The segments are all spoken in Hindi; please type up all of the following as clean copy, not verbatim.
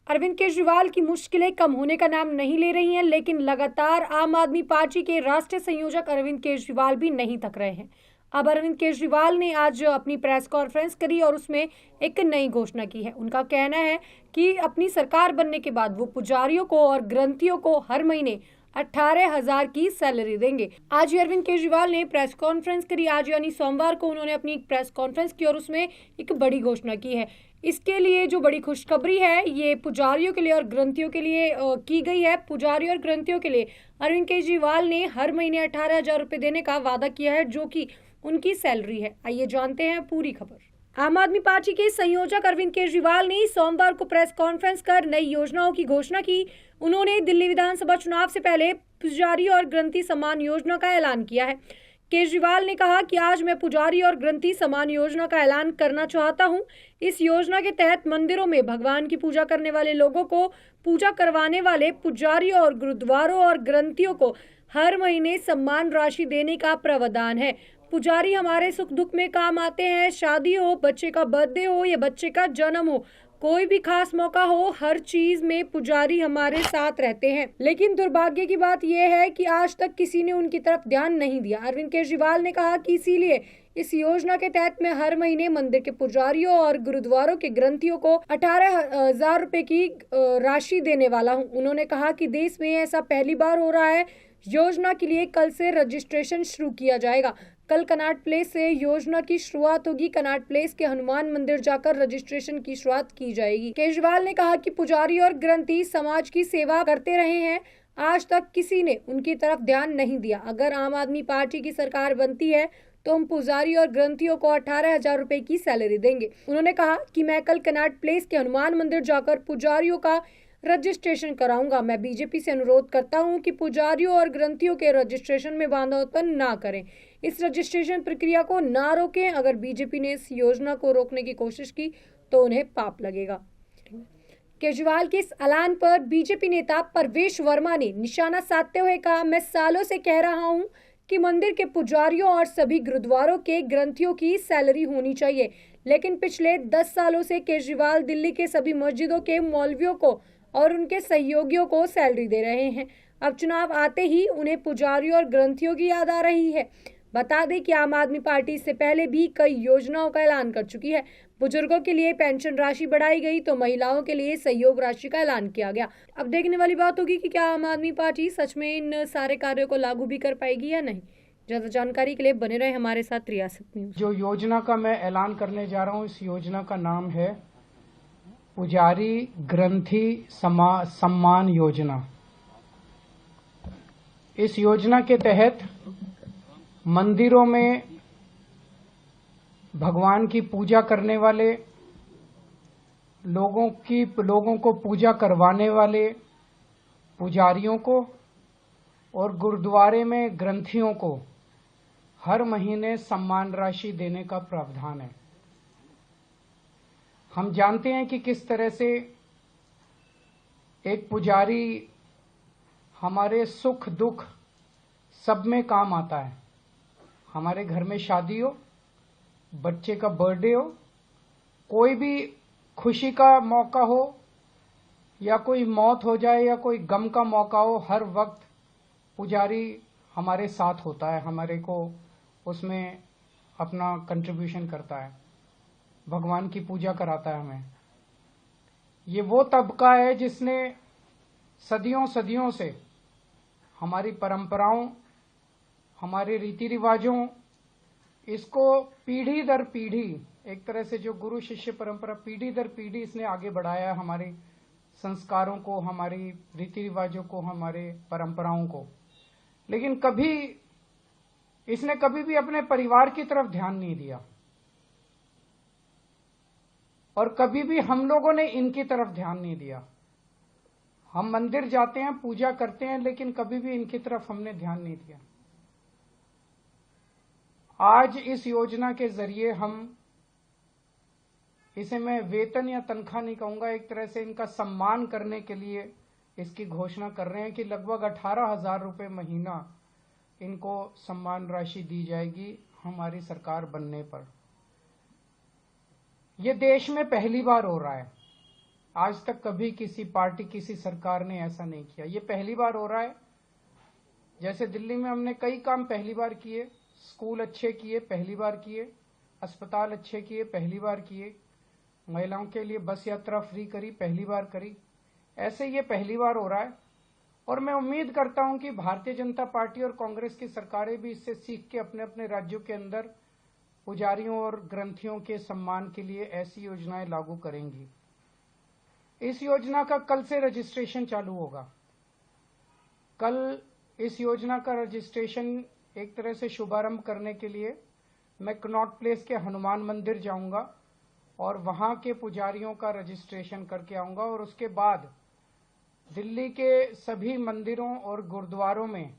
अरविंद केजरीवाल की मुश्किलें कम होने का नाम नहीं ले रही हैं, लेकिन लगातार आम आदमी पार्टी के राष्ट्रीय संयोजक अरविंद केजरीवाल भी नहीं थक रहे हैं। अब अरविंद केजरीवाल ने आज अपनी प्रेस कॉन्फ्रेंस करी और उसमें एक नई घोषणा की है। उनका कहना है कि अपनी सरकार बनने के बाद वो पुजारियों को और ग्रंथियों को हर महीने 18,000 की सैलरी देंगे। आज ही अरविंद केजरीवाल ने प्रेस कॉन्फ्रेंस करी। आज यानी सोमवार को उन्होंने अपनी प्रेस कॉन्फ्रेंस की और उसमें एक बड़ी घोषणा की है। इसके लिए जो बड़ी खुशखबरी है ये पुजारियों के लिए और ग्रंथियों के लिए की गई है। पुजारी और ग्रंथियों के लिए अरविंद केजरीवाल ने हर महीने 18,000 रुपए देने का वादा किया है, जो कि उनकी सैलरी है। आइए जानते हैं पूरी खबर। आम आदमी पार्टी के संयोजक अरविंद केजरीवाल ने सोमवार को प्रेस कॉन्फ्रेंस कर नई योजनाओं की घोषणा की। उन्होंने दिल्ली विधानसभा चुनाव से पहले पुजारी और ग्रंथी सम्मान योजना का ऐलान किया है। केजरीवाल ने कहा कि आज मैं पुजारी और ग्रंथी सम्मान योजना का ऐलान करना चाहता हूं। इस योजना के तहत मंदिरों में भगवान की पूजा करने वाले लोगों को पूजा करवाने वाले पुजारियों और गुरुद्वारों और ग्रंथियों को हर महीने सम्मान राशि देने का प्रावधान है। पुजारी हमारे सुख दुख में काम आते हैं। शादी हो, बच्चे का बर्थडे हो या बच्चे का जन्म हो, कोई भी खास मौका हो, हर चीज में पुजारी हमारे साथ रहते हैं। लेकिन दुर्भाग्य की बात यह है कि आज तक किसी ने उनकी तरफ ध्यान नहीं दिया। अरविंद केजरीवाल ने कहा कि इसीलिए इस योजना के तहत मैं हर महीने मंदिर के पुजारियों और गुरुद्वारों के ग्रंथियों को 18,000 रुपए की राशि देने वाला हूं। उन्होंने कहा कि देश में ऐसा पहली बार हो रहा है। योजना के लिए कल से रजिस्ट्रेशन शुरू किया जाएगा। कल कनॉट प्लेस से योजना की शुरुआत होगी। कनॉट प्लेस के हनुमान मंदिर जाकर रजिस्ट्रेशन की शुरुआत की जाएगी। केजरीवाल ने कहा कि पुजारी और ग्रंथी समाज की सेवा करते रहे हैं। आज तक किसी ने उनकी तरफ ध्यान नहीं दिया। अगर आम आदमी पार्टी की सरकार बनती है तो हम पुजारी और ग्रंथियों को 18,000 रुपए की सैलरी देंगे। उन्होंने कहा कि मैं कल कनॉट प्लेस के हनुमान मंदिर जाकर पुजारियों का रजिस्ट्रेशन कराऊंगा। मैं बीजेपी से अनुरोध करता हूं कि पुजारियों और ग्रंथियों के रजिस्ट्रेशन में बाधा उत्पन्न ना करें। इस रजिस्ट्रेशन प्रक्रिया को ना रोकें। अगर बीजेपी ने इस योजना को रोकने की कोशिश की तो उन्हें पाप लगेगा। केजरीवाल के इस ऐलान पर बीजेपी नेता परवेश वर्मा ने निशाना साधते हुए कहा, मैं सालों से कह रहा हूं कि मंदिर के पुजारियों और सभी गुरुद्वारों के ग्रंथियों की सैलरी होनी चाहिए, लेकिन पिछले 10 सालों से केजरीवाल दिल्ली के सभी मस्जिदों के मौलवियों को और उनके सहयोगियों को सैलरी दे रहे हैं। अब चुनाव आते ही उन्हें पुजारियों और ग्रंथियों की याद आ रही है। बता दें कि आम आदमी पार्टी इससे पहले भी कई योजनाओं का ऐलान कर चुकी है। बुजुर्गों के लिए पेंशन राशि बढ़ाई गई तो महिलाओं के लिए सहयोग राशि का ऐलान किया गया। अब देखने वाली बात होगी कि क्या आम आदमी पार्टी सच में इन सारे कार्यों को लागू भी कर पाएगी या नहीं। ज्यादा जानकारी के लिए बने रहे हमारे साथ रियासत न्यूज। जो योजना का मैं ऐलान करने जा रहा हूँ, इस योजना का नाम है पुजारी ग्रंथी सम्मान योजना। इस योजना के तहत मंदिरों में भगवान की पूजा करने वाले लोगों को पूजा करवाने वाले पुजारियों को और गुरुद्वारे में ग्रंथियों को हर महीने सम्मान राशि देने का प्रावधान है। हम जानते हैं कि किस तरह से एक पुजारी हमारे सुख दुख सब में काम आता है। हमारे घर में शादी हो, बच्चे का बर्थडे हो, कोई भी खुशी का मौका हो या कोई मौत हो जाए या कोई गम का मौका हो, हर वक्त पुजारी हमारे साथ होता है, हमारे को उसमें अपना कंट्रीब्यूशन करता है, भगवान की पूजा कराता है हमें। ये वो तबका है जिसने सदियों सदियों से हमारी परंपराओं, हमारे रीति रिवाजों, इसको पीढ़ी दर पीढ़ी, एक तरह से जो गुरु शिष्य परंपरा पीढ़ी दर पीढ़ी इसने आगे बढ़ाया, हमारे संस्कारों को, हमारी रीति रिवाजों को, हमारे परंपराओं को। लेकिन इसने कभी भी अपने परिवार की तरफ ध्यान नहीं दिया और कभी भी हम लोगों ने इनकी तरफ ध्यान नहीं दिया। हम मंदिर जाते हैं, पूजा करते हैं, लेकिन कभी भी इनकी तरफ हमने ध्यान नहीं दिया। आज इस योजना के जरिए हम इसे मैं वेतन या तनख्वाह नहीं कहूंगा, एक तरह से इनका सम्मान करने के लिए इसकी घोषणा कर रहे हैं कि लगभग 18,000 रुपए महीना इनको सम्मान राशि दी जाएगी हमारी सरकार बनने पर। यह देश में पहली बार हो रहा है। आज तक कभी किसी पार्टी, किसी सरकार ने ऐसा नहीं किया। ये पहली बार हो रहा है। जैसे दिल्ली में हमने कई काम पहली बार किए, स्कूल अच्छे किए, पहली बार किए, अस्पताल अच्छे किए, पहली बार किए, महिलाओं के लिए बस यात्रा फ्री करी, पहली बार करी। ऐसे ये पहली बार हो रहा है और मैं उम्मीद करता हूं कि भारतीय जनता पार्टी और कांग्रेस की सरकारें भी इससे सीख के अपने अपने राज्यों के अंदर पुजारियों और ग्रंथियों के सम्मान के लिए ऐसी योजनाएं लागू करेंगी। इस योजना का कल से रजिस्ट्रेशन चालू होगा। कल इस योजना का रजिस्ट्रेशन एक तरह से शुभारंभ करने के लिए मैं कनॉट प्लेस के हनुमान मंदिर जाऊंगा और वहां के पुजारियों का रजिस्ट्रेशन करके आऊंगा और उसके बाद दिल्ली के सभी मंदिरों और गुरुद्वारों में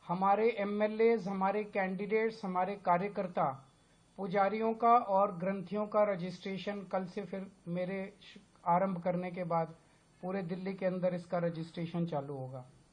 हमारे एमएलएज, हमारे कैंडिडेट्स, हमारे कार्यकर्ता पुजारियों का और ग्रंथियों का रजिस्ट्रेशन कल से फिर मेरे आरंभ करने के बाद पूरे दिल्ली के अंदर इसका रजिस्ट्रेशन चालू होगा।